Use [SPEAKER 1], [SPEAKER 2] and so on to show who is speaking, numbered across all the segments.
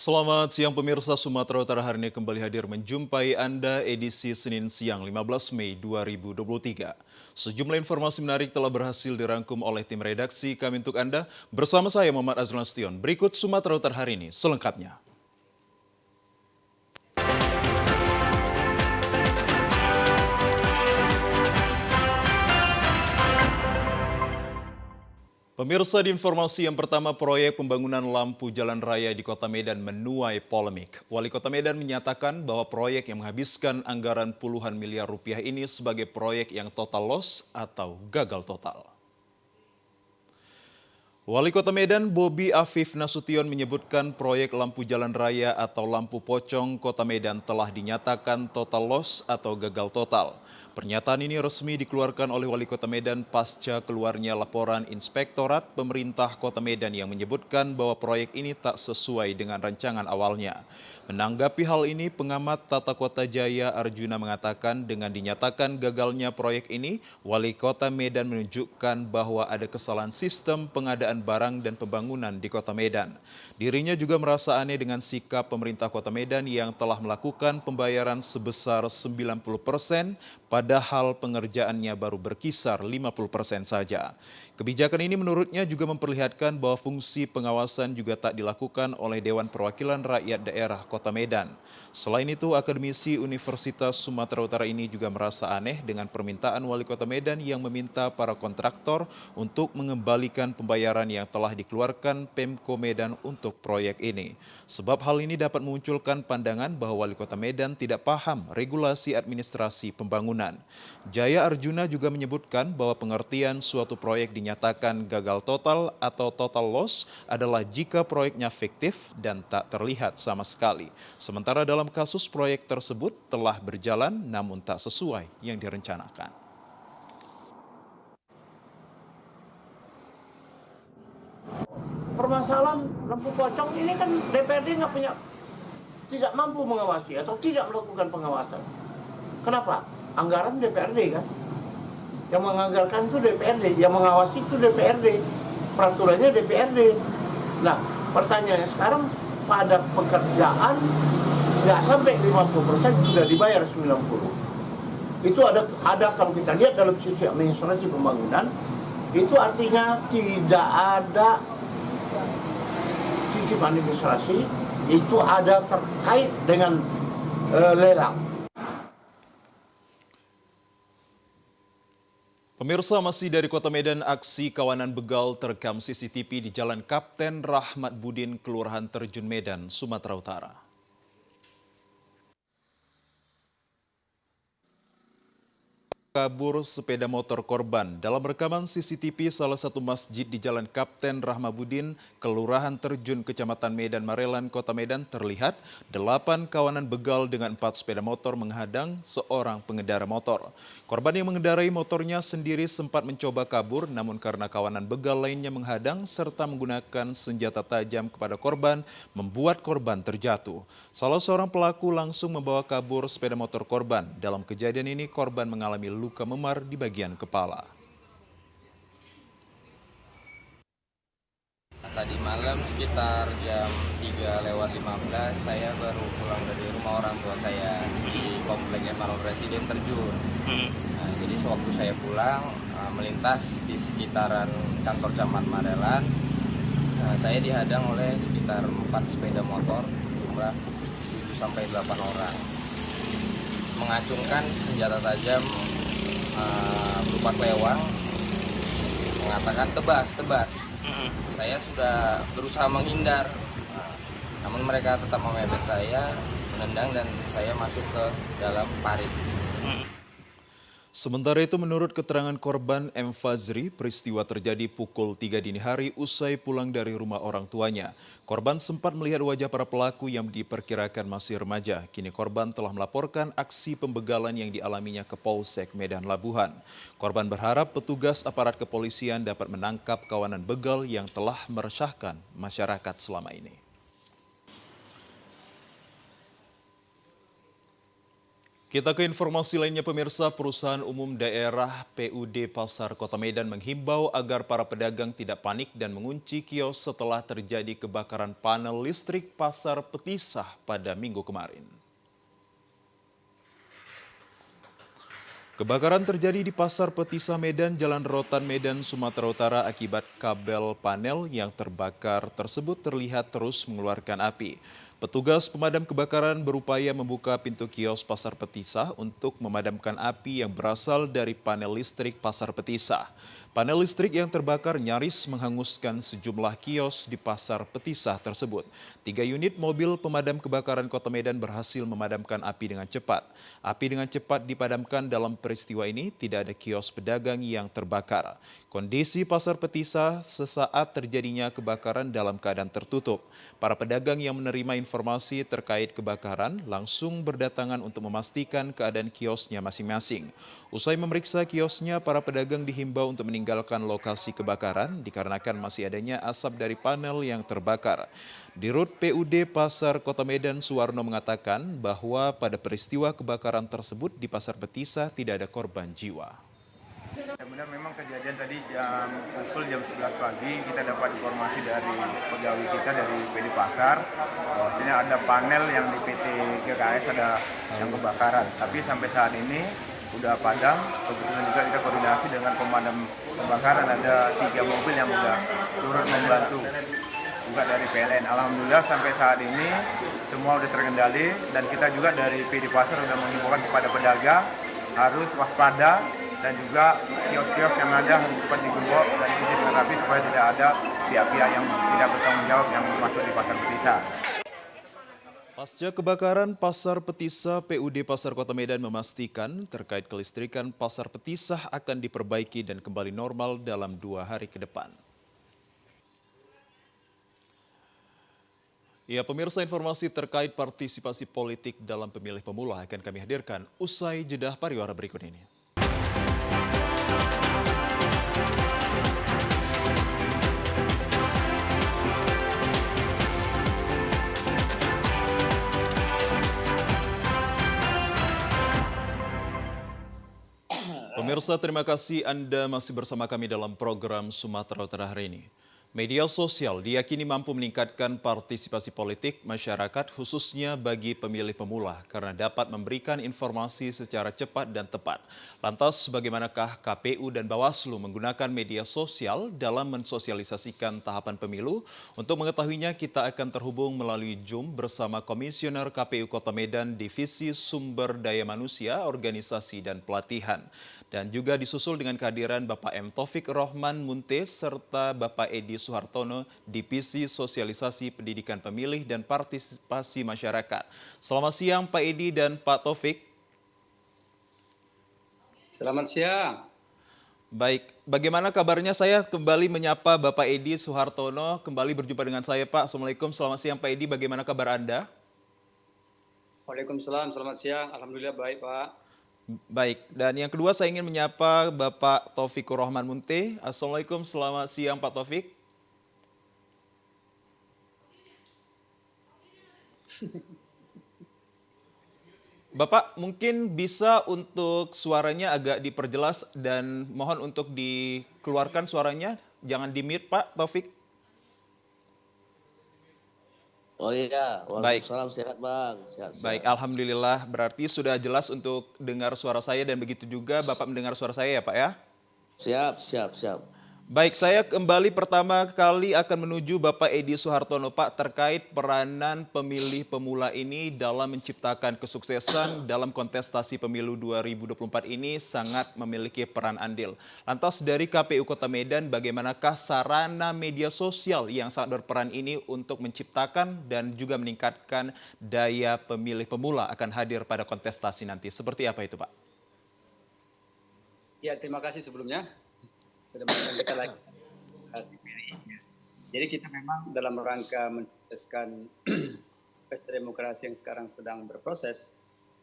[SPEAKER 1] Selamat siang pemirsa, Sumatera Utara hari ini kembali hadir menjumpai Anda edisi Senin siang 15 Mei 2023. Sejumlah informasi menarik telah berhasil dirangkum oleh tim redaksi kami untuk Anda. Bersama saya Muhammad Azrul Nasution. Berikut Sumatera Utara hari ini selengkapnya. Pemirsa, di informasi yang pertama, proyek pembangunan lampu jalan raya di Kota Medan menuai polemik. Wali Kota Medan menyatakan bahwa proyek yang menghabiskan anggaran puluhan miliar rupiah ini sebagai proyek yang total loss atau gagal total. Wali Kota Medan Bobi Afif Nasution menyebutkan proyek lampu jalan raya atau lampu pocong Kota Medan telah dinyatakan total loss atau gagal total. Pernyataan ini resmi dikeluarkan oleh Wali Kota Medan pasca keluarnya laporan Inspektorat Pemerintah Kota Medan yang menyebutkan bahwa proyek ini tak sesuai dengan rancangan awalnya. Menanggapi hal ini, pengamat Tata Kota Jaya Arjuna mengatakan dengan dinyatakan gagalnya proyek ini, Wali Kota Medan menunjukkan bahwa ada kesalahan sistem pengadaan barang dan pembangunan di Kota Medan. Dirinya juga merasa aneh dengan sikap pemerintah Kota Medan yang telah melakukan pembayaran sebesar 90%, padahal pengerjaannya baru berkisar 50% saja. Kebijakan ini menurutnya juga memperlihatkan bahwa fungsi pengawasan juga tak dilakukan oleh Dewan Perwakilan Rakyat Daerah Kota Medan. Selain itu, akademisi Universitas Sumatera Utara ini juga merasa aneh dengan permintaan Wali Kota Medan yang meminta para kontraktor untuk mengembalikan pembayaran yang telah dikeluarkan Pemko Medan untuk proyek ini. Sebab hal ini dapat memunculkan pandangan bahwa Wali Kota Medan tidak paham regulasi administrasi pembangunan. Jaya Arjuna juga menyebutkan bahwa pengertian suatu proyek dinyatakan gagal total atau total loss adalah jika proyeknya fiktif dan tak terlihat sama sekali. Sementara dalam kasus proyek tersebut telah berjalan namun tak sesuai yang direncanakan.
[SPEAKER 2] Permasalahan lampu pocong ini kan DPRD tidak mampu mengawasi atau tidak melakukan pengawasan. Kenapa? Anggaran DPRD kan. Yang menganggarkan itu DPRD, yang mengawasi itu DPRD. Peraturannya DPRD. Nah, pertanyaannya sekarang pada pekerjaan nggak sampai 50% sudah dibayar 90%. Itu ada kalau kita lihat dalam sisi administrasi pembangunan, itu artinya tidak ada sistem administrasi, itu ada terkait dengan lelang.
[SPEAKER 1] Pemirsa, masih dari Kota Medan, aksi kawanan begal terekam CCTV di Jalan Kapten Rahmat Budin, Kelurahan Terjun Medan, Sumatera Utara. Kabur sepeda motor korban. Dalam rekaman CCTV salah satu masjid di Jalan Kapten Rahmabudin, Kelurahan Terjun, Kecamatan Medan Marelan, Kota Medan, terlihat 8 kawanan begal dengan 4 sepeda motor menghadang seorang pengendara motor. Korban yang mengendarai motornya sendiri sempat mencoba kabur, namun karena kawanan begal lainnya menghadang serta menggunakan senjata tajam kepada korban, membuat korban terjatuh. Salah seorang pelaku langsung membawa kabur sepeda motor korban. Dalam kejadian ini, korban mengalami luka memar di bagian kepala.
[SPEAKER 3] Tadi malam sekitar jam 3:15 saya baru pulang dari rumah orang tua saya di Komplek Emerald Residen Terjun. Nah, jadi sewaktu saya pulang melintas di sekitaran kantor Camat Marelan, saya dihadang oleh sekitar 4 sepeda motor jumlah 7-8 orang. Mengacungkan senjata tajam berupa kelewang, mengatakan tebas. Saya sudah berusaha menghindar, namun mereka tetap memepet saya, menendang dan saya masuk ke dalam parit.
[SPEAKER 1] Sementara itu, menurut keterangan korban M. Fazri, peristiwa terjadi pukul 3 dini hari usai pulang dari rumah orang tuanya. Korban sempat melihat wajah para pelaku yang diperkirakan masih remaja. Kini korban telah melaporkan aksi pembegalan yang dialaminya ke Polsek Medan Labuhan. Korban berharap petugas aparat kepolisian dapat menangkap kawanan begal yang telah meresahkan masyarakat selama ini. Kita ke informasi lainnya pemirsa, perusahaan umum daerah PUD Pasar Kota Medan menghimbau agar para pedagang tidak panik dan mengunci kios setelah terjadi kebakaran panel listrik Pasar Petisah pada Minggu kemarin. Kebakaran terjadi di Pasar Petisah Medan, Jalan Rotan Medan, Sumatera Utara akibat kabel panel yang terbakar tersebut terlihat terus mengeluarkan api. Petugas pemadam kebakaran berupaya membuka pintu kios Pasar Petisah untuk memadamkan api yang berasal dari panel listrik Pasar Petisah. Panel listrik yang terbakar nyaris menghanguskan sejumlah kios di Pasar Petisah tersebut. 3 unit mobil pemadam kebakaran Kota Medan berhasil memadamkan api dengan cepat. Api dengan cepat dipadamkan. Dalam peristiwa ini tidak ada kios pedagang yang terbakar. Kondisi Pasar Petisah sesaat terjadinya kebakaran dalam keadaan tertutup. Para pedagang yang menerima informasi terkait kebakaran langsung berdatangan untuk memastikan keadaan kiosnya masing-masing. Usai memeriksa kiosnya, para pedagang dihimbau untuk meninggalkan lokasi kebakaran dikarenakan masih adanya asap dari panel yang terbakar. Dirut PUD Pasar Kota Medan Suwarno mengatakan bahwa pada peristiwa kebakaran tersebut di Pasar Petisah tidak ada korban jiwa.
[SPEAKER 4] Ya benar, memang kejadian tadi pukul jam 11 pagi kita dapat informasi dari pegawai kita dari PD Pasar bahwasanya ada panel yang di PT GKS ada yang kebakaran. Tapi sampai saat ini udah padam, kebetulan juga kita koordinasi dengan pemadam kebakaran, ada 3 mobil yang udah turut membantu juga dari PLN. Alhamdulillah sampai saat ini semua udah terkendali dan kita juga dari PD Pasar udah mengimbaukan kepada pedagang harus waspada dan juga kios-kios yang ada harus cepat digembok dan dikunci dengan rapi supaya tidak ada pihak-pihak yang tidak bertanggung jawab yang masuk di Pasar Petisah.
[SPEAKER 1] Pasca kebakaran Pasar Petisah, PUD Pasar Kota Medan memastikan terkait kelistrikan Pasar Petisah akan diperbaiki dan kembali normal dalam 2 hari ke depan. Ya, pemirsa, informasi terkait partisipasi politik dalam pemilih pemula akan kami hadirkan usai jeda pariwara berikut ini. Pemirsa, terima kasih Anda masih bersama kami dalam program Sumatera Utara hari ini. Media sosial diyakini mampu meningkatkan partisipasi politik masyarakat khususnya bagi pemilih pemula karena dapat memberikan informasi secara cepat dan tepat. Lantas bagaimanakah KPU dan Bawaslu menggunakan media sosial dalam mensosialisasikan tahapan pemilu? Untuk mengetahuinya kita akan terhubung melalui Zoom bersama Komisioner KPU Kota Medan Divisi Sumber Daya Manusia, Organisasi dan Pelatihan. Dan juga disusul dengan kehadiran Bapak M. Taufik Rohman Munte serta Bapak Edi Suhartono, Divisi Sosialisasi Pendidikan Pemilih dan Partisipasi Masyarakat. Selamat siang Pak Edi dan Pak Taufik.
[SPEAKER 5] Selamat siang.
[SPEAKER 1] Baik, bagaimana kabarnya? Saya kembali menyapa Bapak Edi Suhartono, kembali berjumpa dengan saya Pak. Assalamualaikum, selamat siang Pak Edi, bagaimana kabar Anda?
[SPEAKER 5] Waalaikumsalam, selamat siang. Alhamdulillah baik Pak.
[SPEAKER 1] Baik, dan yang kedua saya ingin menyapa Bapak Taufikur Rohman Munte. Assalamualaikum, selamat siang Pak Taufik. Bapak mungkin bisa untuk suaranya agak diperjelas dan mohon untuk dikeluarkan suaranya, jangan di-mute Pak Taufik.
[SPEAKER 6] Oh iya,
[SPEAKER 1] Baik.
[SPEAKER 6] waalaikumsalam, sehat Bang, sehat.
[SPEAKER 1] Baik, alhamdulillah berarti sudah jelas untuk dengar suara saya dan begitu juga Bapak mendengar suara saya ya Pak ya?
[SPEAKER 6] Siap.
[SPEAKER 1] Baik, saya kembali pertama kali akan menuju Bapak Edi Suhartono Pak terkait peranan pemilih pemula ini dalam menciptakan kesuksesan dalam kontestasi pemilu 2024 ini sangat memiliki peran andil. Lantas dari KPU Kota Medan bagaimanakah sarana media sosial yang sangat berperan ini untuk menciptakan dan juga meningkatkan daya pemilih pemula akan hadir pada kontestasi nanti. Seperti apa itu Pak?
[SPEAKER 5] Ya, terima kasih sebelumnya. Sudah mengundang kita lagi. Jadi kita memang dalam rangka mensukseskan pesta demokrasi yang sekarang sedang berproses,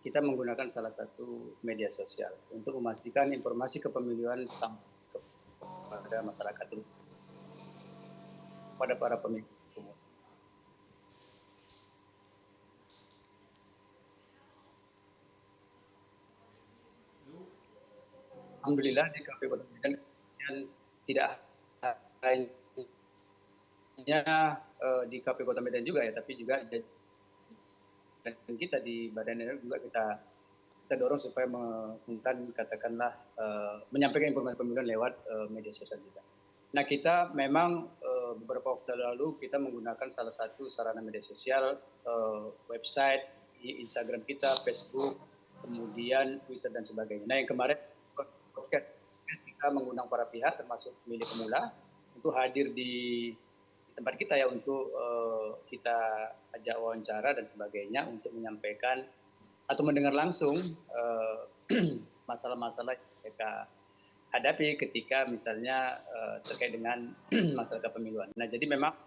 [SPEAKER 5] kita menggunakan salah satu media sosial untuk memastikan informasi kepemiluan sampai kepada masyarakat dulu, pada para pemilih. alhamdulillah di KPU Kota Medan kemudian tidak hanya di KPU Kota Medan juga ya, tapi juga dan kita di Badan Energi juga kita dorong supaya mengumumkan katakanlah menyampaikan informasi pemilihan lewat media sosial kita. Nah kita memang beberapa waktu lalu kita menggunakan salah satu sarana media sosial, website, Instagram kita, Facebook, kemudian Twitter dan sebagainya. Nah yang kemarin kita mengundang para pihak termasuk pemilih pemula untuk hadir di tempat kita ya untuk kita ajak wawancara dan sebagainya untuk menyampaikan atau mendengar langsung masalah-masalah yang mereka hadapi ketika misalnya terkait dengan masalah kepemiluan. Nah jadi memang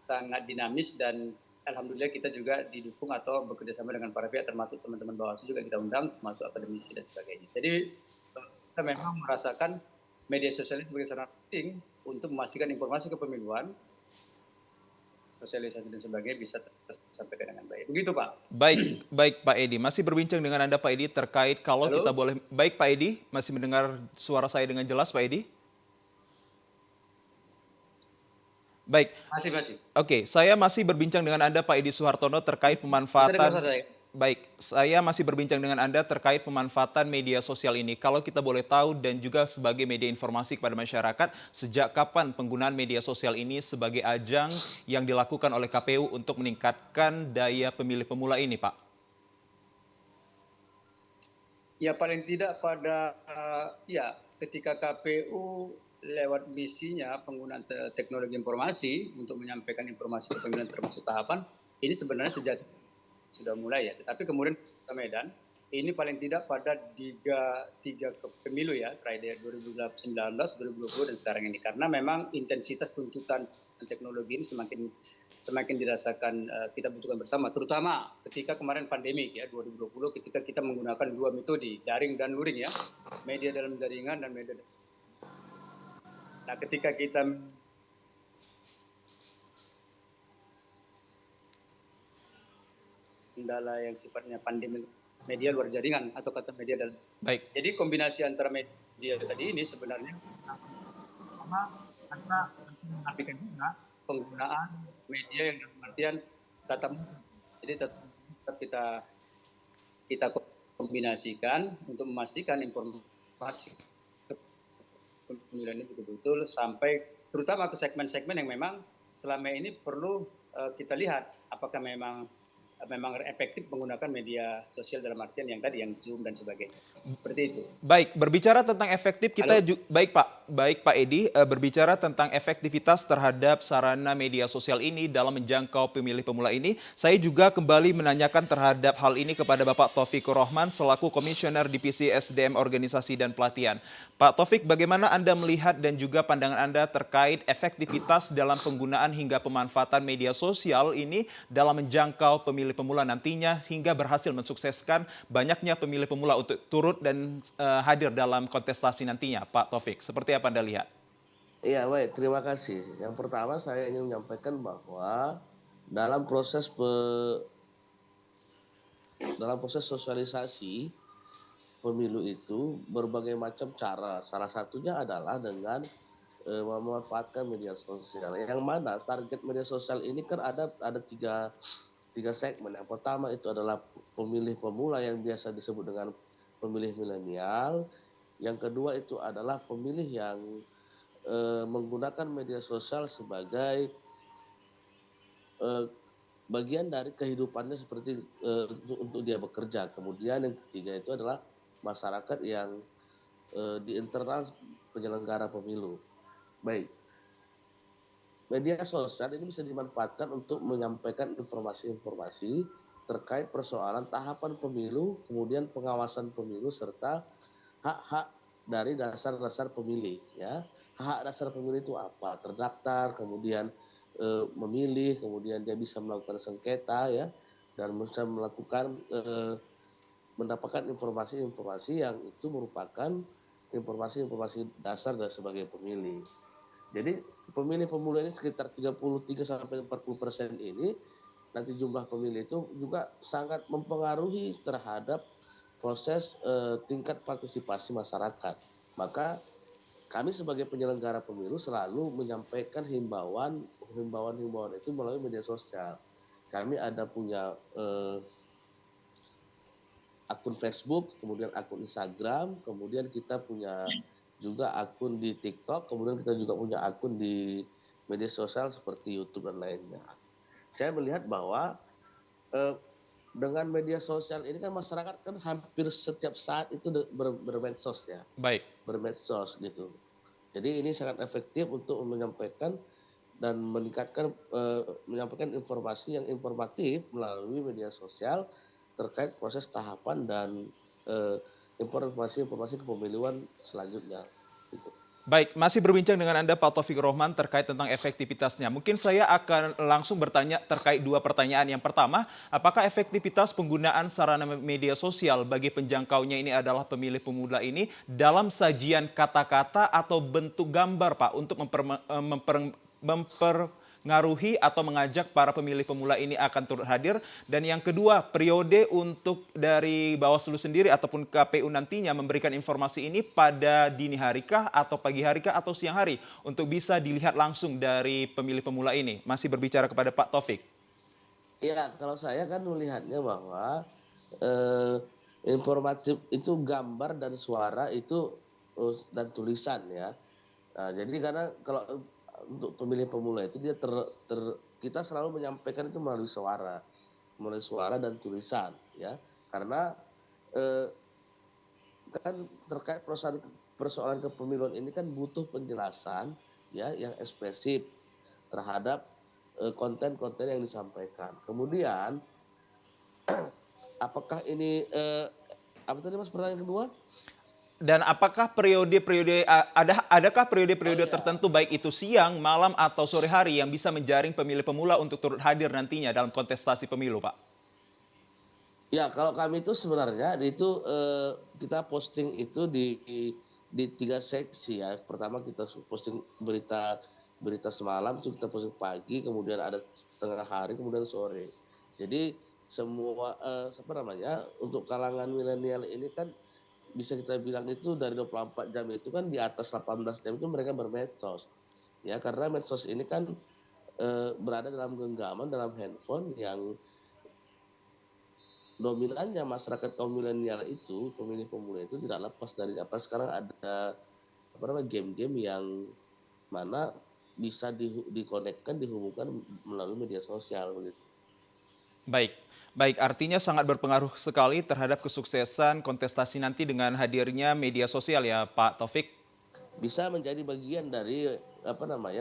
[SPEAKER 5] sangat dinamis dan alhamdulillah kita juga didukung atau bekerjasama dengan para pihak termasuk teman-teman Bawaslu juga kita undang termasuk akademisi dan sebagainya. Jadi kita memang merasakan media sosial ini sebagai sarana penting untuk memastikan informasi kepemiluan, sosialisasi dan sebagainya bisa tersampaikan dengan baik. Begitu Pak.
[SPEAKER 1] Baik Pak Edi. Masih berbincang dengan Anda Pak Edi terkait kalau
[SPEAKER 5] Halo?
[SPEAKER 1] kita boleh. Baik Pak Edi, masih mendengar suara saya dengan jelas Pak Edi? Baik.
[SPEAKER 5] Masih.
[SPEAKER 1] Oke, saya masih berbincang dengan Anda Pak Edi Suhartono terkait
[SPEAKER 5] Bisa
[SPEAKER 1] pemanfaatan.
[SPEAKER 5] dengar saya?
[SPEAKER 1] Baik, saya masih berbincang dengan Anda terkait pemanfaatan media sosial ini. Kalau kita boleh tahu dan juga sebagai media informasi kepada masyarakat, sejak kapan penggunaan media sosial ini sebagai ajang yang dilakukan oleh KPU untuk meningkatkan daya pemilih pemula ini, Pak?
[SPEAKER 5] Ya paling tidak pada ketika KPU lewat misinya penggunaan teknologi informasi untuk menyampaikan informasi kepemilian termasuk tahapan, ini sebenarnya sejak sudah mulai ya. Tetapi kemudian Kota Medan ini paling tidak pada tiga pemilu ya, terakhir 2019, 2020 dan sekarang ini. Karena memang intensitas tuntutan teknologi ini semakin dirasakan kita butuhkan bersama. Terutama ketika kemarin pandemi ya 2020 ketika kita menggunakan dua metode, daring dan luring ya, media dalam jaringan dan media. Nah ketika kita kendala yang sifatnya pandemi media luar jaringan atau kata media dalam.
[SPEAKER 1] Baik.
[SPEAKER 5] Jadi kombinasi antara media tadi ini sebenarnya karena mengartikan juga penggunaan media yang dalam artian tatap muka. Jadi tetap kita kombinasikan untuk memastikan informasi pemilihan ini betul-betul sampai terutama ke segmen-segmen yang memang selama ini perlu kita lihat apakah memang efektif menggunakan media sosial dalam artian yang tadi yang Zoom dan sebagainya. Seperti itu.
[SPEAKER 1] Baik, berbicara tentang efektif kita baik Pak Edi, berbicara tentang efektivitas terhadap sarana media sosial ini dalam menjangkau pemilih pemula ini, saya juga kembali menanyakan terhadap hal ini kepada Bapak Taufikur Rahman selaku Komisioner Divisi SDM Organisasi dan Pelatihan. Pak Taufik, bagaimana Anda melihat dan juga pandangan Anda terkait efektivitas dalam penggunaan hingga pemanfaatan media sosial ini dalam menjangkau pemilih pemula nantinya hingga berhasil mensukseskan banyaknya pemilih pemula untuk turut dan hadir dalam kontestasi nantinya, Pak Taufik. Seperti apa Anda lihat?
[SPEAKER 6] Iya, baik. Terima kasih. Yang pertama saya ingin menyampaikan bahwa dalam proses sosialisasi pemilu itu berbagai macam cara. Salah satunya adalah dengan memanfaatkan media sosial. Yang mana target media sosial ini kan ada tiga segmen. Yang pertama itu adalah pemilih pemula yang biasa disebut dengan pemilih milenial. Yang kedua itu adalah pemilih yang menggunakan media sosial sebagai bagian dari kehidupannya seperti untuk dia bekerja. Kemudian yang ketiga itu adalah masyarakat yang di internal penyelenggara pemilu. Baik. Media sosial ini bisa dimanfaatkan untuk menyampaikan informasi-informasi terkait persoalan tahapan pemilu, kemudian pengawasan pemilu, serta hak-hak dari dasar-dasar pemilih. Ya. Hak dasar pemilih itu apa? Terdaftar, kemudian memilih, kemudian dia bisa melakukan sengketa, ya, dan bisa mendapatkan informasi-informasi yang itu merupakan informasi-informasi dasar dan sebagai pemilih. Jadi pemilih pemula ini sekitar 33-40% ini nanti jumlah pemilih itu juga sangat mempengaruhi terhadap proses tingkat partisipasi masyarakat. Maka kami sebagai penyelenggara pemilu selalu menyampaikan himbauan itu melalui media sosial. Kami ada punya akun Facebook, kemudian akun Instagram, kemudian kita punya juga akun di TikTok, kemudian kita juga punya akun di media sosial seperti YouTube dan lainnya. Saya melihat bahwa dengan media sosial ini kan masyarakat kan hampir setiap saat itu bermedsos ya,
[SPEAKER 1] Baik.
[SPEAKER 6] bermedsos gitu. Jadi ini sangat efektif untuk menyampaikan dan menyampaikan informasi yang informatif melalui media sosial terkait proses tahapan dan informasi kepemiluan selanjutnya. Gitu.
[SPEAKER 1] Baik, masih berbincang dengan Anda Pak Taufik Rohman terkait tentang efektivitasnya. Mungkin saya akan langsung bertanya terkait dua pertanyaan. Yang pertama, apakah efektivitas penggunaan sarana media sosial bagi penjangkaunya ini adalah pemilih pemuda ini dalam sajian kata-kata atau bentuk gambar, Pak, untuk mempengaruhi atau mengajak para pemilih pemula ini akan turut hadir? Dan yang kedua, periode untuk dari Bawaslu sendiri ataupun KPU nantinya memberikan informasi ini pada dini harikah atau pagi harikah atau siang hari untuk bisa dilihat langsung dari pemilih pemula ini? Masih berbicara kepada Pak Taufik.
[SPEAKER 6] Iya, kalau saya kan melihatnya bahwa informatif itu gambar dan suara itu dan tulisan ya. Nah, jadi karena kalau untuk pemilih pemula itu dia kita selalu menyampaikan itu melalui suara dan tulisan ya, karena kan terkait persoalan kepemiluan ini kan butuh penjelasan ya yang ekspresif terhadap konten-konten yang disampaikan. Kemudian apakah ini apa tadi Mas pertanyaan kedua?
[SPEAKER 1] Dan apakah adakah periode-periode tertentu baik itu siang, malam atau sore hari yang bisa menjaring pemilih pemula untuk turut hadir nantinya dalam kontestasi pemilu, Pak?
[SPEAKER 6] Ya, kalau kami itu sebenarnya itu kita posting itu di 3 seksi ya. Pertama kita posting berita semalam, itu kita posting pagi, kemudian ada tengah hari, kemudian sore. Jadi semua untuk kalangan milenial ini kan bisa kita bilang itu dari 24 jam itu kan di atas 18 jam itu mereka bermedsos. Ya, karena medsos ini kan berada dalam genggaman, dalam handphone yang dominannya masyarakat kaum milenial itu, pemilih pemula itu tidak lepas dari sekarang ada game-game yang mana bisa dikonekkan, dihubungkan melalui media sosial begitu.
[SPEAKER 1] Baik, artinya sangat berpengaruh sekali terhadap kesuksesan kontestasi nanti dengan hadirnya media sosial ya Pak Taufik?
[SPEAKER 6] Bisa menjadi bagian dari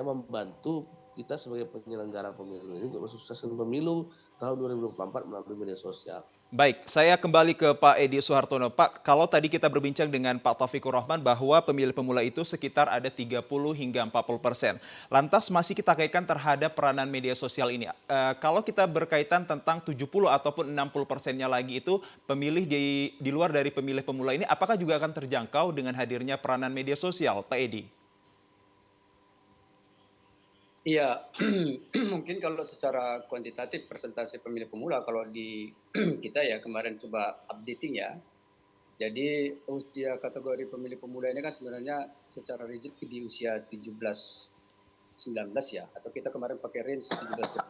[SPEAKER 6] membantu kita sebagai penyelenggara pemilu ini untuk mensukseskan pemilu tahun 2024 melalui media sosial.
[SPEAKER 1] Baik, saya kembali ke Pak Edi Suhartono. Pak, kalau tadi kita berbincang dengan Pak Taufikur Rahman bahwa pemilih pemula itu sekitar ada 30 hingga 40%. Lantas masih kita kaitkan terhadap peranan media sosial ini. Kalau kita berkaitan tentang 70 ataupun 60%-nya lagi itu pemilih di luar dari pemilih pemula ini, apakah juga akan terjangkau dengan hadirnya peranan media sosial, Pak Edi?
[SPEAKER 5] Iya, mungkin kalau secara kuantitatif persentase pemilih pemula kalau di kita ya kemarin coba updating ya. Jadi usia kategori pemilih pemula ini kan sebenarnya secara rigid di usia 17-19 ya. Atau kita kemarin pakai range 17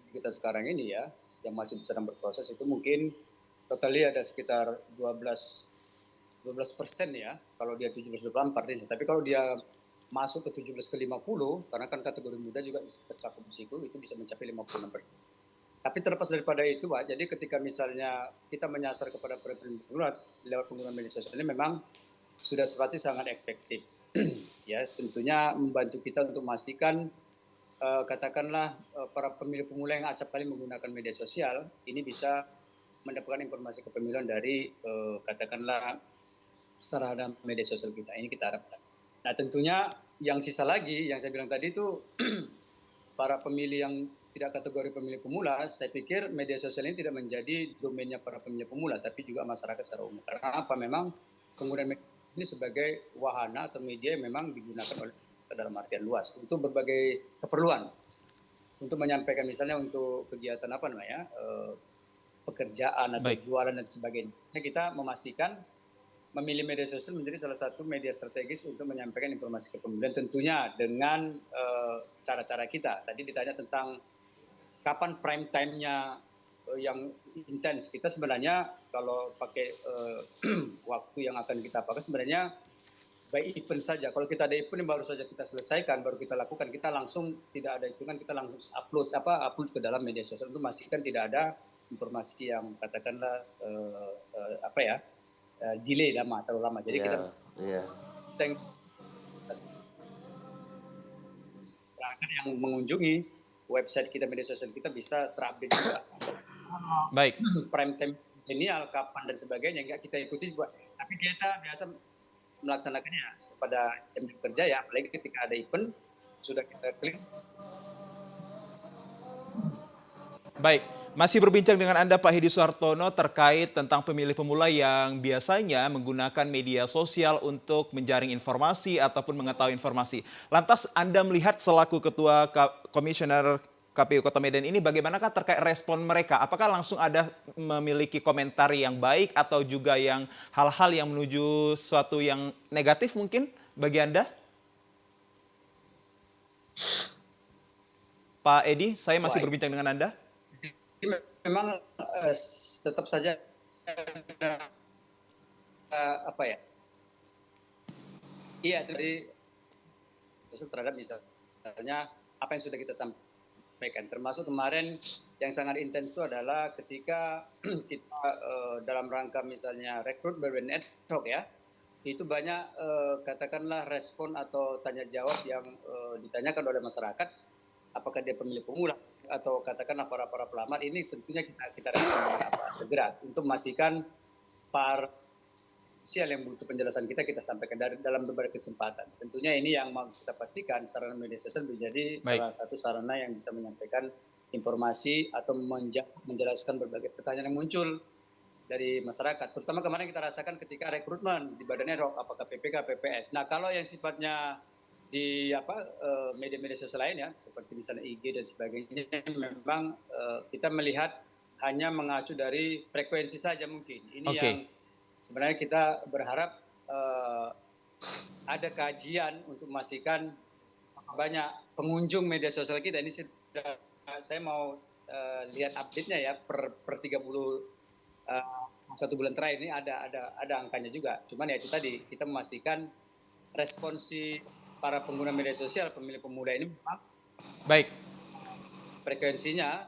[SPEAKER 5] kita sekarang ini ya, yang masih sedang berproses itu mungkin totalnya ada sekitar 12% ya, kalau dia 17-24. Tapi kalau dia masuk ke 17 ke 50, karena kan kategori muda juga tercakup di situ, itu bisa mencapai 56%. Tapi terlepas daripada itu, Pak, jadi ketika misalnya kita menyasar kepada pemula lewat penggunaan media sosial ini memang sudah sifatnya sangat efektif. Ya, tentunya membantu kita untuk memastikan katakanlah para pemilih pemula yang acap kali menggunakan media sosial ini bisa mendapatkan informasi kepemiluan dari katakanlah sarana media sosial kita. Ini kita harapkan. Nah tentunya yang sisa lagi, yang saya bilang tadi itu para pemilih yang tidak kategori pemilih pemula, saya pikir media sosial ini tidak menjadi domainnya para pemilih pemula, tapi juga masyarakat secara umum. Karena apa? Memang penggunaan media sosial ini sebagai wahana atau media yang memang digunakan oleh dalam artian luas untuk berbagai keperluan. Untuk menyampaikan misalnya untuk kegiatan pekerjaan atau
[SPEAKER 1] Baik.
[SPEAKER 5] jualan dan sebagainya. Kita memastikan memilih media sosial menjadi salah satu media strategis untuk menyampaikan informasi ke pemilih, tentunya dengan cara-cara kita. Tadi ditanya tentang kapan prime time-nya yang intens. Kita sebenarnya kalau pakai waktu yang akan kita pakai sebenarnya by event saja. Kalau kita ada event baru saja kita selesaikan, baru kita lakukan, kita langsung tidak ada hitungan, kita langsung upload ke dalam media sosial untuk memastikan tidak ada informasi yang katakanlah delay terlalu lama. Jadi kita yang mengunjungi website kita, media sosial kita bisa terupdate juga.
[SPEAKER 1] Baik.
[SPEAKER 5] Prime time genial kapan dan sebagainya enggak kita ikuti juga. Tapi kita biasa melaksanakannya pada jam kerja ya, apalagi ketika ada event sudah kita klik.
[SPEAKER 1] Baik, masih berbincang dengan Anda Pak Hedi Suhartono terkait tentang pemilih pemula yang biasanya menggunakan media sosial untuk menjaring informasi ataupun mengetahui informasi. Lantas Anda melihat selaku Ketua Komisioner KPU Kota Medan ini bagaimanakah terkait respon mereka? Apakah langsung ada memiliki komentar yang baik atau juga yang hal-hal yang menuju suatu yang negatif mungkin bagi Anda? Pak Edi, saya masih berbincang dengan Anda.
[SPEAKER 5] Memang tetap saja Iya, tadi terhadap misalnya apa yang sudah kita sampaikan. Termasuk kemarin yang sangat intens itu adalah ketika kita dalam rangka misalnya rekrut BUMN ad hoc ya, itu banyak katakanlah respon atau tanya jawab yang ditanyakan oleh masyarakat, apakah dia pemilih pemula atau katakanlah para pelamar. Ini tentunya kita respon dengan apa segera untuk memastikan para sosial yang butuh penjelasan kita sampaikan dalam berbagai kesempatan. Tentunya ini yang mau kita pastikan sarana media sosial menjadi salah satu sarana yang bisa menyampaikan informasi atau menjelaskan berbagai pertanyaan yang muncul dari masyarakat. Terutama kemarin kita rasakan ketika rekrutmen di Badan ad hoc, apakah PPK, PPS. Nah, kalau yang sifatnya di media-media sosial lain ya, seperti misalnya IG dan sebagainya, memang kita melihat hanya mengacu dari frekuensi saja mungkin. Ini yang sebenarnya kita berharap ada kajian untuk memastikan banyak pengunjung media sosial kita. Ini saya mau lihat update-nya ya per 30 1 bulan terakhir ini ada angkanya juga. Cuman ya itu tadi kita memastikan responsi para pengguna media sosial pemilih pemuda ini memang frekuensinya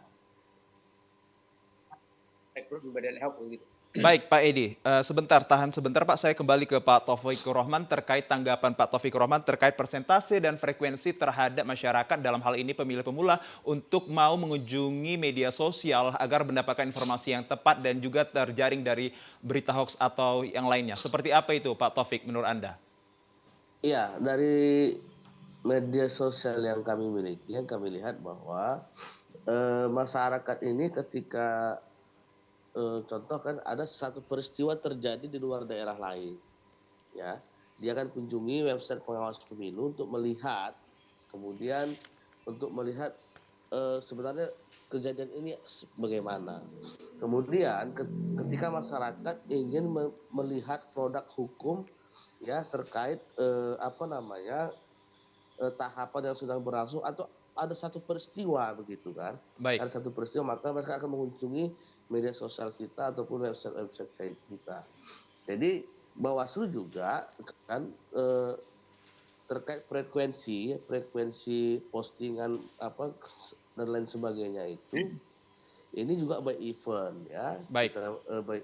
[SPEAKER 5] rekrut Badan ad hoc gitu.
[SPEAKER 1] Baik Pak Edi, tahan sebentar Pak, saya kembali ke Pak Taufikur Rahman terkait tanggapan Pak Taufikur Rahman terkait persentase dan frekuensi terhadap masyarakat dalam hal ini pemilih pemula untuk mau mengunjungi media sosial agar mendapatkan informasi yang tepat dan juga terjaring dari berita hoax atau yang lainnya. Seperti apa itu Pak Taufik menurut Anda?
[SPEAKER 6] Iya, dari media sosial yang kami miliki, yang kami lihat bahwa masyarakat ini ketika contoh kan ada satu peristiwa terjadi di luar daerah lain, ya dia akan kunjungi website pengawas pemilu untuk melihat, kemudian untuk melihat sebenarnya kejadian ini bagaimana. Kemudian ketika masyarakat ingin melihat produk hukum ya terkait tahapan yang sedang berlangsung atau ada satu peristiwa begitu kan. Ada satu peristiwa maka mereka akan mengunjungi media sosial kita ataupun website kita. Jadi Bawaslu juga kan terkait frekuensi postingan dan lain sebagainya itu ini juga by event ya. By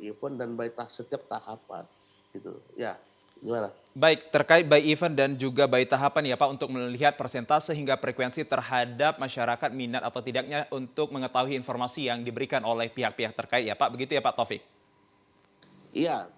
[SPEAKER 6] event dan by setiap tahapan gitu. Ya, gimana?
[SPEAKER 1] Baik, terkait by event dan juga by tahapan ya Pak untuk melihat persentase hingga frekuensi terhadap masyarakat minat atau tidaknya untuk mengetahui informasi yang diberikan oleh pihak-pihak terkait ya Pak, begitu ya Pak Taufik?
[SPEAKER 6] Iya,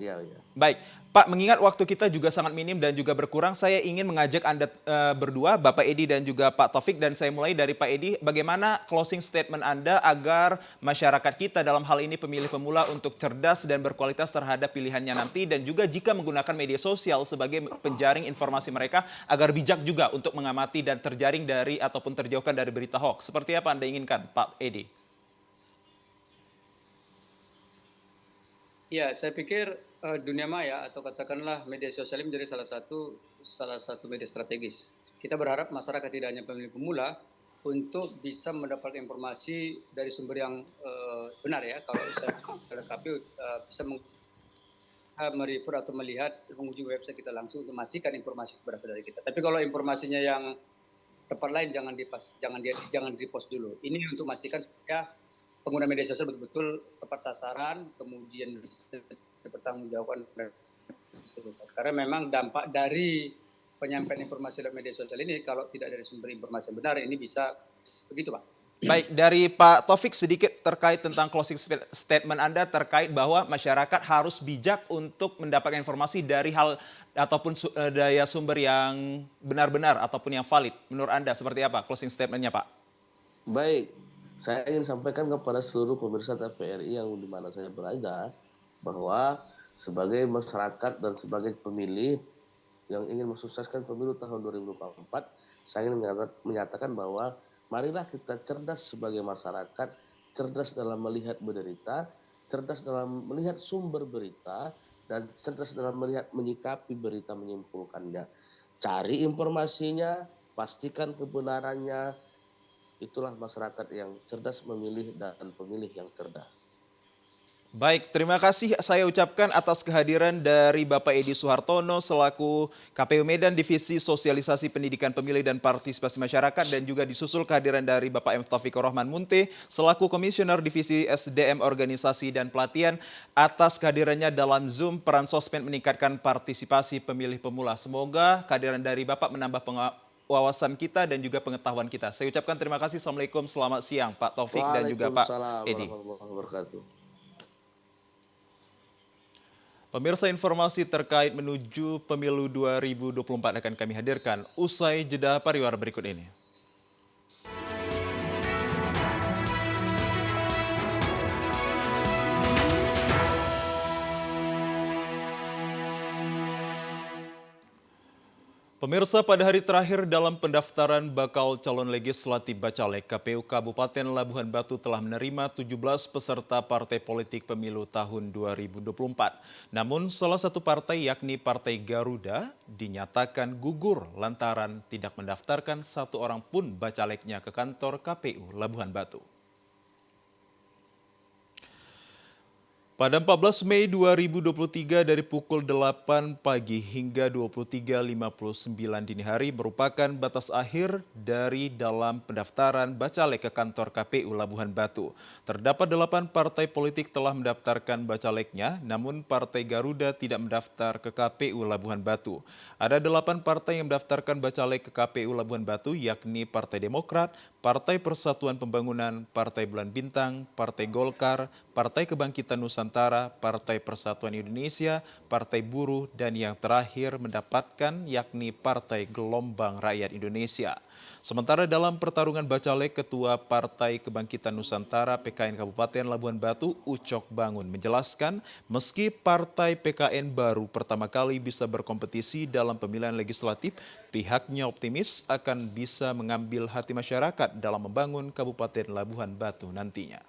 [SPEAKER 6] iya.
[SPEAKER 1] Baik, Pak, mengingat waktu kita juga sangat minim dan juga berkurang, saya ingin mengajak Anda berdua, Bapak Edi dan juga Pak Taufik, dan saya mulai dari Pak Edi, bagaimana closing statement Anda agar masyarakat kita dalam hal ini pemilih pemula untuk cerdas dan berkualitas terhadap pilihannya nanti, dan juga jika menggunakan media sosial sebagai penjaring informasi mereka, agar bijak juga untuk mengamati dan terjaring dari ataupun terjauhkan dari berita hoax. Seperti apa Anda inginkan, Pak Edi?
[SPEAKER 5] Ya, saya pikir dunia maya atau katakanlah media sosial ini menjadi salah satu media strategis. Kita berharap masyarakat tidak hanya pemilih pemula untuk bisa mendapatkan informasi dari sumber yang benar ya. Kalau saya KPU bisa merefer atau melihat mengunjungi website kita langsung untuk memastikan informasi itu berasal dari kita. Tapi kalau informasinya yang tempat lain jangan di-post dulu. Ini untuk memastikan supaya pengguna media sosial betul-betul tepat sasaran, kemudian bertanggungjawabkan. Karena memang dampak dari penyampaian informasi lewat media sosial ini kalau tidak dari sumber informasi yang benar ini bisa begitu, Pak.
[SPEAKER 1] Baik, dari Pak Taufik sedikit terkait tentang closing statement Anda terkait bahwa masyarakat harus bijak untuk mendapatkan informasi dari hal ataupun daya sumber yang benar-benar ataupun yang valid. Menurut Anda seperti apa closing statement-nya, Pak?
[SPEAKER 6] Baik, saya ingin sampaikan kepada seluruh pemirsa TVRI yang di mana saya berada bahwa sebagai masyarakat dan sebagai pemilih yang ingin mensukseskan pemilu tahun 2024, saya ingin menyatakan bahwa marilah kita cerdas sebagai masyarakat, cerdas dalam melihat berita, cerdas dalam melihat sumber berita, dan cerdas dalam melihat menyikapi berita menyimpulkannya. Cari informasinya, pastikan kebenarannya, itulah masyarakat yang cerdas memilih dan pemilih yang cerdas.
[SPEAKER 1] Baik, terima kasih saya ucapkan atas kehadiran dari Bapak Edi Suhartono selaku KPU Medan Divisi Sosialisasi Pendidikan Pemilih dan Partisipasi Masyarakat dan juga disusul kehadiran dari Bapak M. Taufikur Rahman Munte selaku Komisioner Divisi SDM Organisasi dan Pelatihan atas kehadirannya dalam Zoom peran sosmed meningkatkan partisipasi pemilih pemula. Semoga kehadiran dari Bapak menambah wawasan kita dan juga pengetahuan kita. Saya ucapkan terima kasih. Assalamualaikum, selamat siang Pak Taufik dan juga Pak Edi. Pemirsa, informasi terkait menuju pemilu 2024 akan kami hadirkan usai jeda pariwara berikut ini. Pemirsa, pada hari terakhir dalam pendaftaran bakal calon legislatif Bacalek, KPU Kabupaten Labuhan Batu telah menerima 17 peserta partai politik pemilu tahun 2024. Namun salah satu partai yakni Partai Garuda dinyatakan gugur lantaran tidak mendaftarkan satu orang pun Bacaleknya ke kantor KPU Labuhan Batu. Pada 14 Mei 2023 dari pukul 8 pagi hingga 23.59 dini hari merupakan batas akhir dari dalam pendaftaran Bacalek ke kantor KPU Labuhan Batu. Terdapat 8 partai politik telah mendaftarkan Bacaleknya, namun Partai Garuda tidak mendaftar ke KPU Labuhan Batu. Ada 8 partai yang mendaftarkan Bacalek ke KPU Labuhan Batu yakni Partai Demokrat, Partai Persatuan Pembangunan, Partai Bulan Bintang, Partai Golkar, Partai Kebangkitan Nusantara, Partai Persatuan Indonesia, Partai Buruh, dan yang terakhir mendapatkan yakni Partai Gelombang Rakyat Indonesia. Sementara dalam pertarungan Bacalek, Ketua Partai Kebangkitan Nusantara PKN Kabupaten Labuhan Batu, Ucok Bangun, menjelaskan meski Partai PKN baru pertama kali bisa berkompetisi dalam pemilihan legislatif, pihaknya optimis akan bisa mengambil hati masyarakat dalam membangun Kabupaten Labuhan Batu nantinya.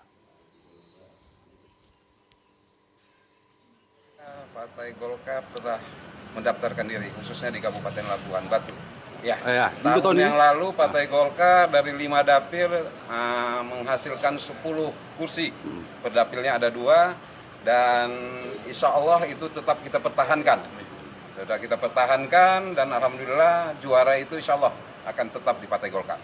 [SPEAKER 7] Partai Golkar telah mendaftarkan diri, khususnya di Kabupaten Labuhan Batu. Ya, tahun yang lalu Partai Golkar dari 5 dapil menghasilkan 10 kursi. Per dapilnya ada 2 dan insya Allah itu tetap kita pertahankan. Sudah kita pertahankan dan alhamdulillah juara itu insya Allah akan tetap di Partai Golkar.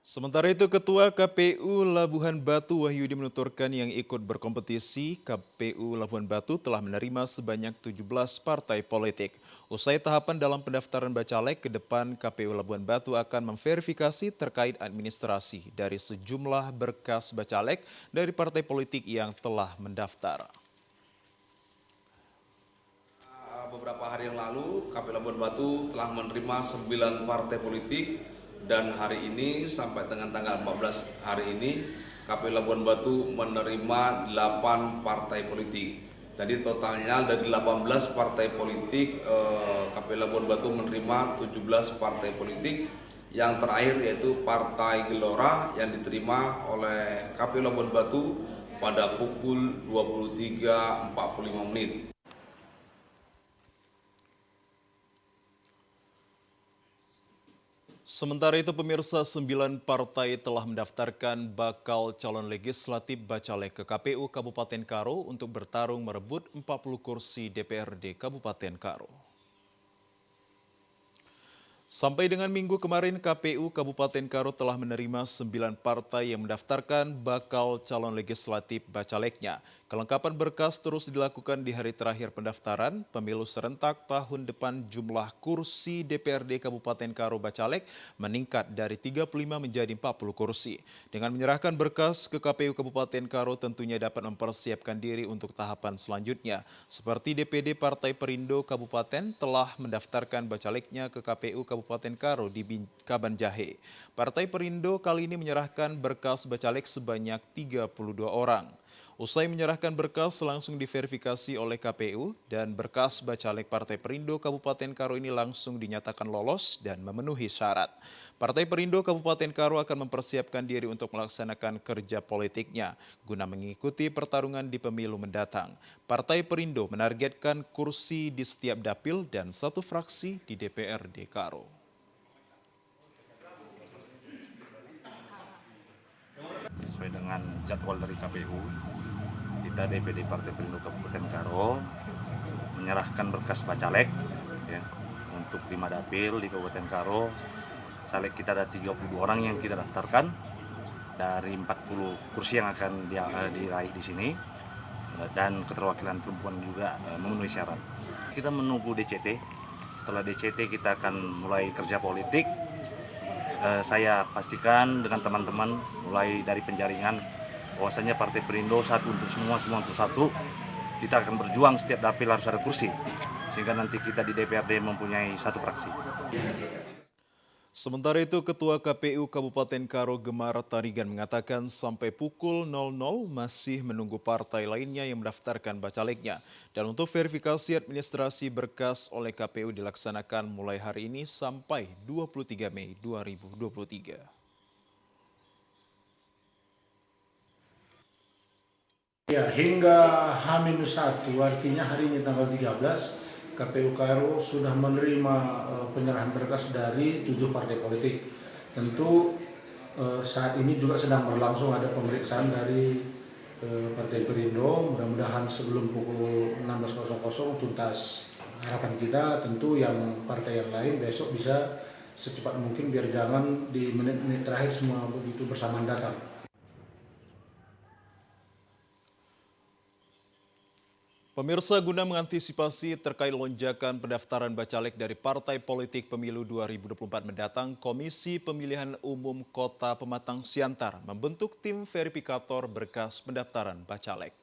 [SPEAKER 1] Sementara itu, Ketua KPU Labuhan Batu Wahyudi menuturkan yang ikut berkompetisi KPU Labuhan Batu telah menerima sebanyak 17 partai politik. Usai tahapan dalam pendaftaran Bacalek, ke depan KPU Labuhan Batu akan memverifikasi terkait administrasi dari sejumlah berkas Bacalek dari partai politik yang telah mendaftar.
[SPEAKER 8] Beberapa hari yang lalu, KPU Labuhan Batu telah menerima 9 partai politik. Dan hari ini sampai dengan tanggal 14 hari ini KPU Labuhan Batu menerima 8 partai politik. Jadi totalnya dari 18 partai politik KPU Labuhan Batu menerima 17 partai politik. Yang terakhir yaitu Partai Gelora yang diterima oleh KPU Labuhan Batu pada pukul 23.45.
[SPEAKER 1] Sementara itu pemirsa, 9 partai telah mendaftarkan bakal calon legislatif Bacalek ke KPU Kabupaten Karo untuk bertarung merebut 40 kursi DPRD Kabupaten Karo. Sampai dengan minggu kemarin, KPU Kabupaten Karo telah menerima 9 partai yang mendaftarkan bakal calon legislatif Bacaleknya. Kelengkapan berkas terus dilakukan di hari terakhir pendaftaran. Pemilu serentak tahun depan jumlah kursi DPRD Kabupaten Karo Bacalek meningkat dari 35 menjadi 40 kursi. Dengan menyerahkan berkas ke KPU Kabupaten Karo tentunya dapat mempersiapkan diri untuk tahapan selanjutnya. Seperti DPD Partai Perindo Kabupaten telah mendaftarkan Bacaleknya ke KPU Kabupaten Karo di Kabanjahe. Partai Perindo kali ini menyerahkan berkas Bacalek sebanyak 32 orang. Usai menyerahkan berkas langsung diverifikasi oleh KPU dan berkas Bacalek Partai Perindo Kabupaten Karo ini langsung dinyatakan lolos dan memenuhi syarat. Partai Perindo Kabupaten Karo akan mempersiapkan diri untuk melaksanakan kerja politiknya guna mengikuti pertarungan di pemilu mendatang. Partai Perindo menargetkan kursi di setiap dapil dan 1 fraksi di DPRD Karo.
[SPEAKER 9] Sesuai dengan jadwal dari KPU, kita DPD Partai Perindo Kabupaten Karo menyerahkan berkas Bacalek ya, untuk 5 dapil di Kabupaten Karo. Caleg kita ada 32 orang yang kita daftarkan dari 40 kursi yang akan diraih di sini, dan keterwakilan perempuan juga memenuhi syarat. Kita menunggu DCT. Setelah DCT kita akan mulai kerja politik. Saya pastikan dengan teman-teman mulai dari penjaringan bahwasanya Partai Perindo satu untuk semua untuk satu. Kita akan berjuang setiap dapil harus ada kursi sehingga nanti kita di DPRD mempunyai 1 fraksi.
[SPEAKER 1] Sementara itu, Ketua KPU Kabupaten Karo Gemar Tarigan mengatakan sampai pukul 00 masih menunggu partai lainnya yang mendaftarkan Bacaleknya. Dan untuk verifikasi administrasi berkas oleh KPU dilaksanakan mulai hari ini sampai 23 Mei 2023.
[SPEAKER 10] Ya, hingga H-1, artinya hari ini tanggal 13, KPU Karo sudah menerima penyerahan berkas dari 7 partai politik. Tentu saat ini juga sedang berlangsung ada pemeriksaan dari Partai Perindo. Mudah-mudahan sebelum pukul 16.00 tuntas. Harapan kita tentu yang partai yang lain besok bisa secepat mungkin biar jangan di menit-menit terakhir semua begitu bersamaan datang.
[SPEAKER 1] Pemirsa, guna mengantisipasi terkait lonjakan pendaftaran Bacalek dari partai politik pemilu 2024 mendatang, Komisi Pemilihan Umum Kota Pematang Siantar membentuk tim verifikator berkas pendaftaran Bacalek.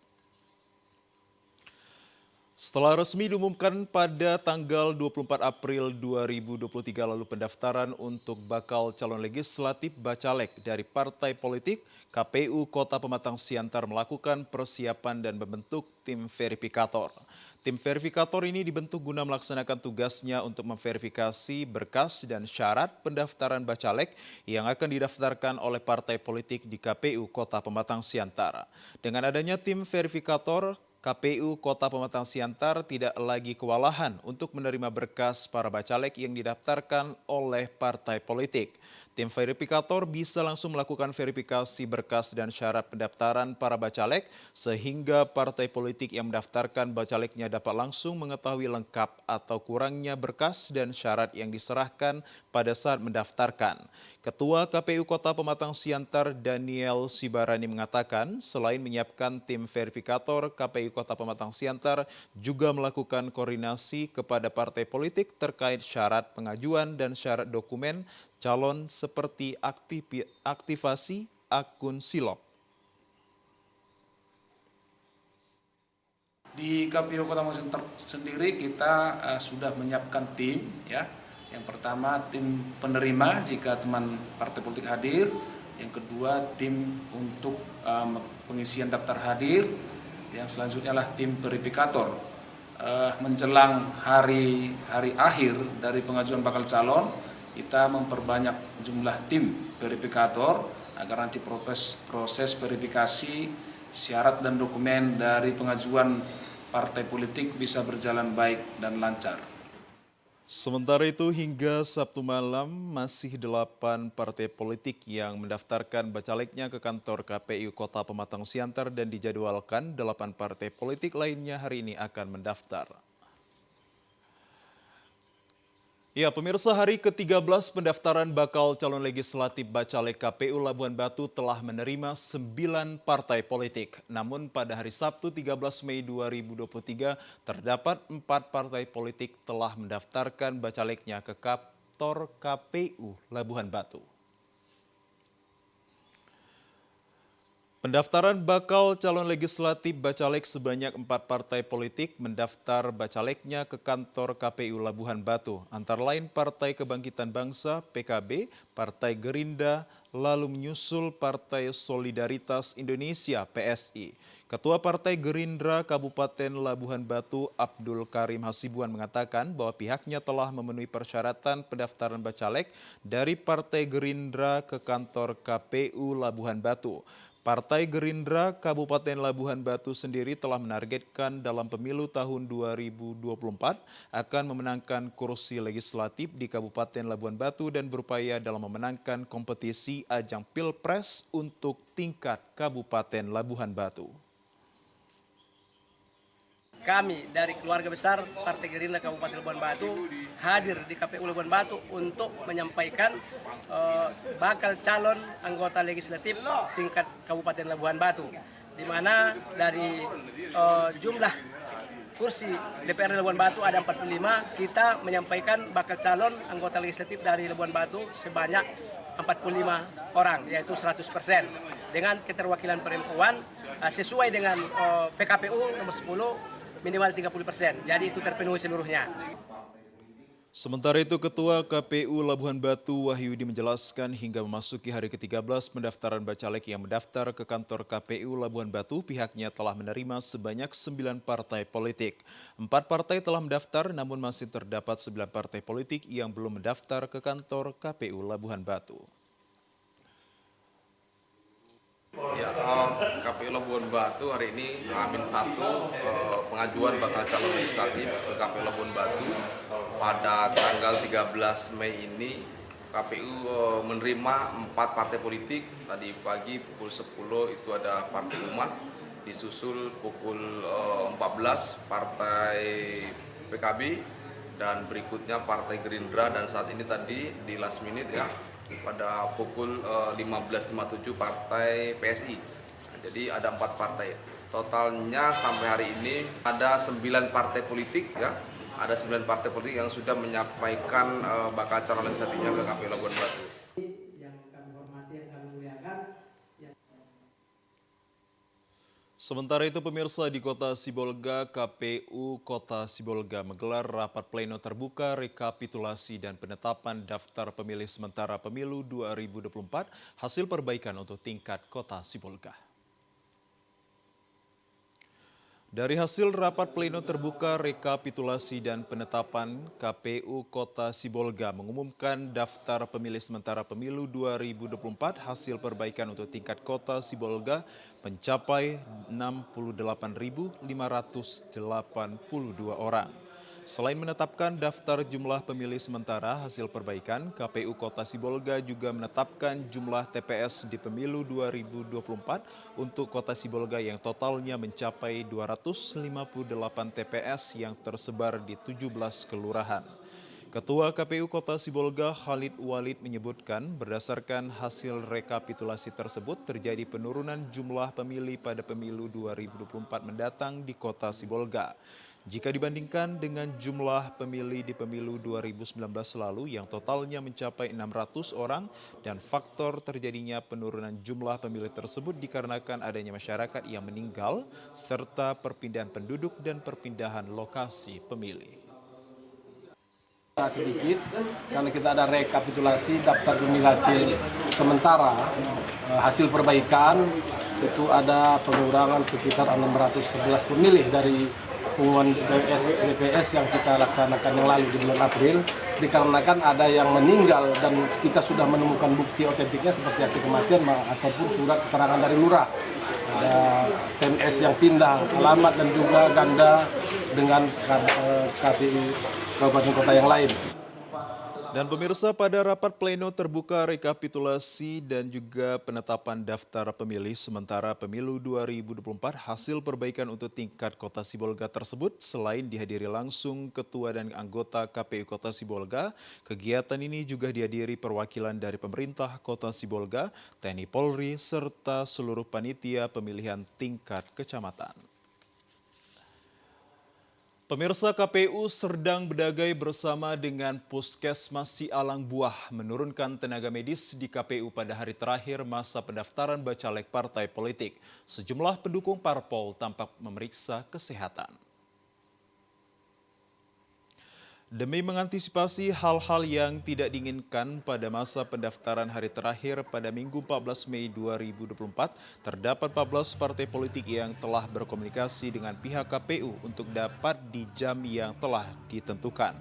[SPEAKER 1] Setelah resmi diumumkan pada tanggal 24 April 2023 lalu, pendaftaran untuk bakal calon legislatif Bacalek dari partai politik, KPU Kota Pematang Siantar melakukan persiapan dan membentuk tim verifikator. Tim verifikator ini dibentuk guna melaksanakan tugasnya untuk memverifikasi berkas dan syarat pendaftaran Bacalek yang akan didaftarkan oleh partai politik di KPU Kota Pematang Siantar. Dengan adanya tim verifikator, KPU Kota Pematang Siantar tidak lagi kewalahan untuk menerima berkas para Bacalek yang didaftarkan oleh partai politik. Tim verifikator bisa langsung melakukan verifikasi berkas dan syarat pendaftaran para Bacalek sehingga partai politik yang mendaftarkan Bacaleknya dapat langsung mengetahui lengkap atau kurangnya berkas dan syarat yang diserahkan pada saat mendaftarkan. Ketua KPU Kota Pematang Siantar Daniel Sibarani mengatakan selain menyiapkan tim verifikator, KPU Kota Pematang Siantar juga melakukan koordinasi kepada partai politik terkait syarat pengajuan dan syarat dokumen calon seperti aktivasi akun Silop.
[SPEAKER 11] Di KPU Kota Pematang Siantar sendiri kita sudah menyiapkan tim ya. Yang pertama tim penerima jika teman partai politik hadir, yang kedua tim untuk pengisian daftar hadir, yang selanjutnya adalah tim verifikator. Menjelang hari akhir dari pengajuan bakal calon, kita memperbanyak jumlah tim verifikator agar nanti proses verifikasi syarat dan dokumen dari pengajuan partai politik bisa berjalan baik dan lancar.
[SPEAKER 1] Sementara itu hingga Sabtu malam masih 8 partai politik yang mendaftarkan bacaleknya ke kantor KPU Kota Pematang Siantar dan dijadwalkan 8 partai politik lainnya hari ini akan mendaftar. Ya, pemirsa, hari ke-13 pendaftaran bakal calon legislatif Bacalek KPU Labuhan Batu telah menerima 9 partai politik. Namun pada hari Sabtu 13 Mei 2023 terdapat 4 partai politik telah mendaftarkan bacaleknya ke kantor KPU Labuhan Batu. Pendaftaran bakal calon legislatif Bacalek sebanyak 4 partai politik mendaftar bacaleknya ke kantor KPU Labuhan Batu. Antara lain Partai Kebangkitan Bangsa (PKB), Partai Gerindra, lalu menyusul Partai Solidaritas Indonesia (PSI). Ketua Partai Gerindra Kabupaten Labuhan Batu Abdul Karim Hasibuan mengatakan bahwa pihaknya telah memenuhi persyaratan pendaftaran bacalek dari Partai Gerindra ke kantor KPU Labuhan Batu. Partai Gerindra Kabupaten Labuhan Batu sendiri telah menargetkan dalam pemilu tahun 2024 akan memenangkan kursi legislatif di Kabupaten Labuhan Batu dan berupaya dalam memenangkan kompetisi ajang Pilpres untuk tingkat Kabupaten Labuhan Batu.
[SPEAKER 12] Kami dari keluarga besar Partai Gerindra Kabupaten Labuhan Batu hadir di KPU Labuhan Batu untuk menyampaikan bakal calon anggota legislatif tingkat Kabupaten Labuhan Batu, di mana dari jumlah kursi DPRD Labuhan Batu ada 45, kita menyampaikan bakal calon anggota legislatif dari Labuhan Batu sebanyak 45 orang, yaitu 100%. Dengan keterwakilan perempuan sesuai dengan PKPU nomor 10 minimal 30%, jadi itu terpenuhi seluruhnya.
[SPEAKER 1] Sementara itu, Ketua KPU Labuhan Batu Wahyudi menjelaskan hingga memasuki hari ke-13 pendaftaran bacalek yang mendaftar ke kantor KPU Labuhan Batu, pihaknya telah menerima sebanyak 9 partai politik. 4 partai telah mendaftar, namun masih terdapat 9 partai politik yang belum mendaftar ke kantor KPU Labuhan Batu.
[SPEAKER 8] Ya, KPU Labuhan Batu hari ini H-1 pengajuan bakal calon legislatif ke KPU Labuhan Batu. Pada tanggal 13 Mei ini KPU menerima 4 partai politik. Tadi pagi pukul 10 itu ada Partai Umat, disusul pukul 14 Partai PKB, dan berikutnya Partai Gerindra, dan saat ini tadi di last minute ya pada pukul 15.57 Partai PSI. Nah, jadi ada 4 partai. Totalnya sampai hari ini ada 9 partai politik ya. Ada 9 partai politik yang sudah menyampaikan bakal calon legislatifnya ke KPU Labuhan Batu.
[SPEAKER 1] Sementara itu, pemirsa, di Kota Sibolga, KPU Kota Sibolga menggelar rapat pleno terbuka rekapitulasi dan penetapan daftar pemilih sementara pemilu 2024 hasil perbaikan untuk tingkat Kota Sibolga. Dari hasil rapat pleno terbuka rekapitulasi dan penetapan, KPU Kota Sibolga mengumumkan daftar pemilih sementara pemilu 2024 hasil perbaikan untuk tingkat Kota Sibolga mencapai 68.582 orang. Selain menetapkan daftar jumlah pemilih sementara hasil perbaikan, KPU Kota Sibolga juga menetapkan jumlah TPS di pemilu 2024 untuk Kota Sibolga yang totalnya mencapai 258 TPS yang tersebar di 17 kelurahan. Ketua KPU Kota Sibolga Khalid Walid menyebutkan berdasarkan hasil rekapitulasi tersebut terjadi penurunan jumlah pemilih pada pemilu 2024 mendatang di Kota Sibolga. Jika dibandingkan dengan jumlah pemilih di pemilu 2019 lalu yang totalnya mencapai 600 orang, dan faktor terjadinya penurunan jumlah pemilih tersebut dikarenakan adanya masyarakat yang meninggal serta perpindahan penduduk dan perpindahan lokasi pemilih.
[SPEAKER 13] Sedikit karena kita ada rekapitulasi daftar pemilih hasil sementara hasil perbaikan itu ada pengurangan sekitar 611 pemilih dari pengumuman DPS yang kita laksanakan yang lalu di bulan April, dikarenakan ada yang meninggal dan kita sudah menemukan bukti otentiknya seperti akte kematian ataupun surat keterangan dari lurah. ada PMS yang pindah alamat dan juga ganda dengan KPU kabupaten kota yang lain.
[SPEAKER 1] Dan pemirsa, pada rapat pleno terbuka rekapitulasi dan juga penetapan daftar pemilih sementara pemilu 2024 hasil perbaikan untuk tingkat Kota Sibolga tersebut selain dihadiri langsung ketua dan anggota KPU Kota Sibolga, kegiatan ini juga dihadiri perwakilan dari pemerintah Kota Sibolga, TNI Polri, serta seluruh panitia pemilihan tingkat kecamatan. Pemirsa, KPU Serdang Bedagai bersama dengan Puskesmas Sialang Buah menurunkan tenaga medis di KPU pada hari terakhir masa pendaftaran bacalek partai politik. Sejumlah pendukung parpol tampak memeriksa kesehatan. Demi mengantisipasi hal-hal yang tidak diinginkan pada masa pendaftaran hari terakhir pada Minggu 14 Mei 2024, terdapat 14 partai politik yang telah berkomunikasi dengan pihak KPU untuk dapat di jam yang telah ditentukan.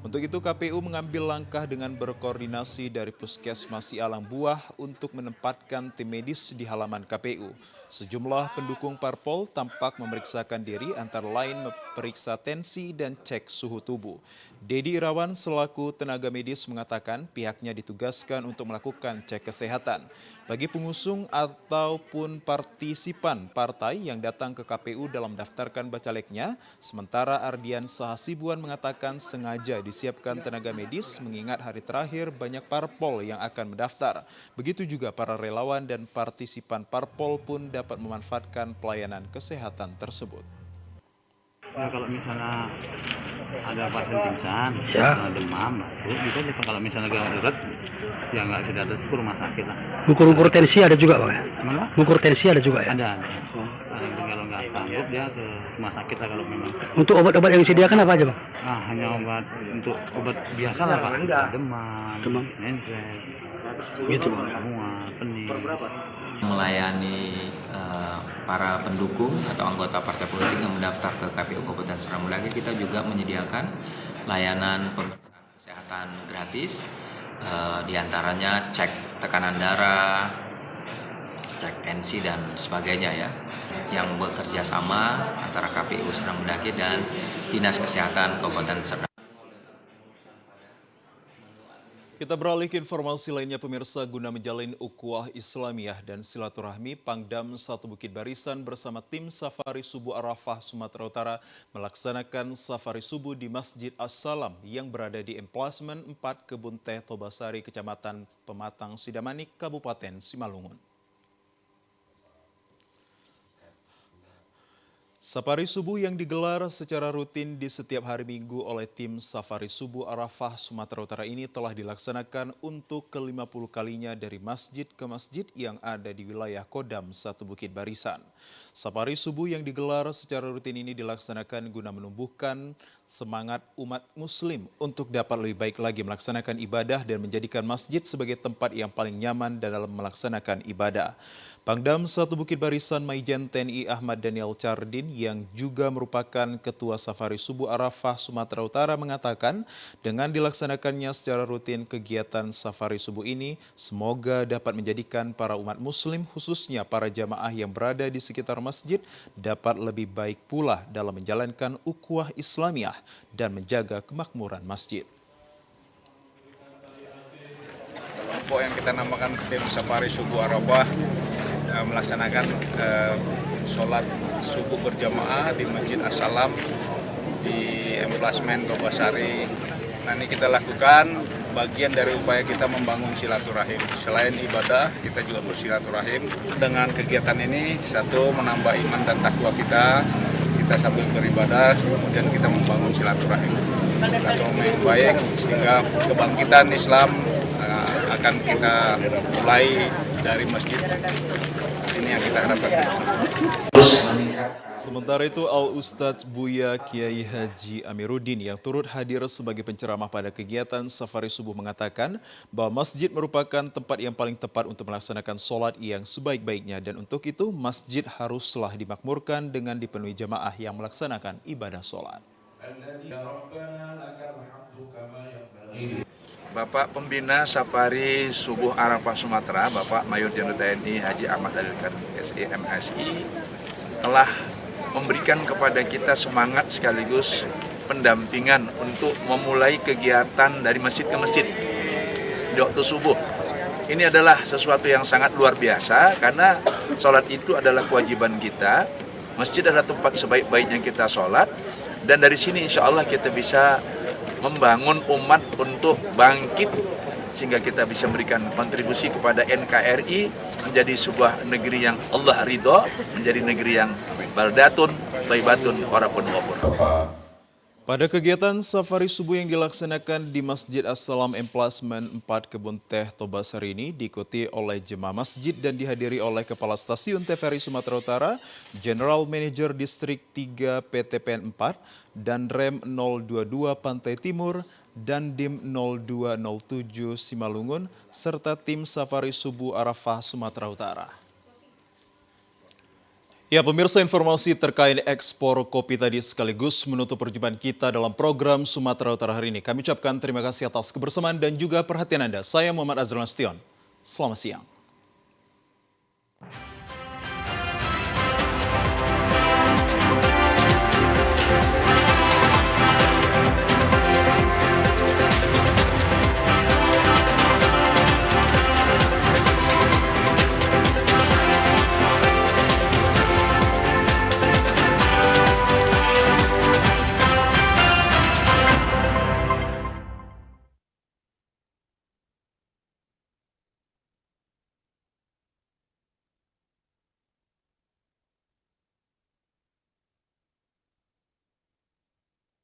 [SPEAKER 1] Untuk itu KPU mengambil langkah dengan berkoordinasi dari Puskesmas Sialang Buah untuk menempatkan tim medis di halaman KPU. Sejumlah pendukung parpol tampak memeriksakan diri antara lain memeriksa tensi dan cek suhu tubuh. Dedi Irawan selaku tenaga medis mengatakan pihaknya ditugaskan untuk melakukan cek kesehatan bagi pengusung ataupun partisipan partai yang datang ke KPU dalam mendaftarkan bacaleknya. Sementara Ardian Sahasibuan mengatakan sengaja disiapkan tenaga medis mengingat hari terakhir banyak parpol yang akan mendaftar. Begitu juga para relawan dan partisipan parpol pun dapat memanfaatkan pelayanan kesehatan tersebut.
[SPEAKER 9] Ya, kalau misalnya ada pasien pingsan, demam, itu kalau misalnya darurat, ya nggak sudah ada ke rumah sakit lah.
[SPEAKER 14] Ukur tensi ada juga, Pak?
[SPEAKER 9] Mana?
[SPEAKER 14] Ukur tensi ada juga ya?
[SPEAKER 9] Ada. Kalau nggak sanggup dia ke rumah sakit lah kalau memang.
[SPEAKER 14] Untuk obat-obat yang disediakan apa aja, Pak?
[SPEAKER 9] Ah, hanya obat biasa lah, Pak. Demam, nensek,
[SPEAKER 14] gitu, Pak.
[SPEAKER 9] mual, pening.
[SPEAKER 3] Melayani para pendukung atau anggota partai politik yang mendaftar ke KPU Kabupaten Serdang Bedagai, kita juga menyediakan layanan pemeriksaan kesehatan gratis, diantaranya cek tekanan darah, cek tensi dan sebagainya ya, yang bekerja sama antara KPU Serdang Bedagai dan Dinas Kesehatan Kabupaten Serdang.
[SPEAKER 1] Kita beralih ke informasi lainnya pemirsa, guna menjalin ukhuwah Islamiyah dan silaturahmi, Pangdam 1 Bukit Barisan bersama tim Safari Subuh Arafah Sumatera Utara melaksanakan safari subuh di Masjid As-Salam yang berada di emplasmen 4 Kebun Teh Tobasari, Kecamatan Pematang Sidamanik, Kabupaten Simalungun. Safari subuh yang digelar secara rutin di setiap hari Minggu oleh tim Safari Subuh Arafah Sumatera Utara ini telah dilaksanakan untuk ke-50 kalinya dari masjid ke masjid yang ada di wilayah Kodam 1 Bukit Barisan. Safari subuh yang digelar secara rutin ini dilaksanakan guna menumbuhkan semangat umat muslim untuk dapat lebih baik lagi melaksanakan ibadah dan menjadikan masjid sebagai tempat yang paling nyaman dalam melaksanakan ibadah. Pangdam 1 Bukit Barisan Maijen TNI Ahmad Daniel Chardin yang juga merupakan Ketua Safari Subuh Arafah Sumatera Utara mengatakan dengan dilaksanakannya secara rutin kegiatan Safari Subuh ini semoga dapat menjadikan para umat muslim khususnya para jamaah yang berada di sekitar masjid dapat lebih baik pula dalam menjalankan ukhuwah Islamiyah dan menjaga kemakmuran masjid.
[SPEAKER 4] Kelompok yang kita namakan tim Safari Subuh Arafah melaksanakan sholat subuh berjamaah di Masjid As-Salam di emplasmen Tobasari. Nah, ini kita lakukan bagian dari upaya kita membangun silaturahim. Selain ibadah, kita juga bersilaturahim. Dengan kegiatan ini, satu, menambah iman dan takwa kita sambil beribadah, kemudian kita membangun silaturahim. Silaturahim yang baik, sehingga kebangkitan Islam akan kita mulai dari masjid. Ini yang kita harapkan.
[SPEAKER 1] Sementara itu, Al-Ustadz Buya Kiai Haji Amiruddin yang turut hadir sebagai penceramah pada kegiatan Safari Subuh mengatakan bahwa masjid merupakan tempat yang paling tepat untuk melaksanakan sholat yang sebaik-baiknya dan untuk itu masjid haruslah dimakmurkan dengan dipenuhi jamaah yang melaksanakan ibadah sholat.
[SPEAKER 7] Bapak Pembina Safari Subuh Arafah Sumatera, Bapak Mayor Jenderal TNI Haji Ahmad Dhalil Karim SE MSI, telah memberikan kepada kita semangat sekaligus pendampingan untuk memulai kegiatan dari masjid ke masjid di waktu subuh. Ini adalah sesuatu yang sangat luar biasa karena sholat itu adalah kewajiban kita. Masjid adalah tempat sebaik-baiknya kita sholat, dan dari sini insya Allah kita bisa membangun umat untuk bangkit sehingga kita bisa memberikan kontribusi kepada NKRI menjadi sebuah negeri yang Allah ridho, menjadi negeri yang baldatun, thayyibatun, warabun ghafur.
[SPEAKER 1] Pada kegiatan safari subuh yang dilaksanakan di Masjid As-Salam Emplasmen 4 Kebun Teh Tobasar ini diikuti oleh jemaah masjid dan dihadiri oleh Kepala Stasiun TVRI Sumatera Utara, General Manager Distrik 3 PTPN 4, dan Rem 022 Pantai Timur, dan Dim 0207 Simalungun, serta tim safari subuh Arafah Sumatera Utara. Ya, pemirsa, informasi terkait ekspor kopi tadi sekaligus menutup perjumpaan kita dalam program Sumatera Utara hari ini. Kami ucapkan terima kasih atas kebersamaan dan juga perhatian Anda. Saya Muhammad Azrul Nasution. Selamat siang.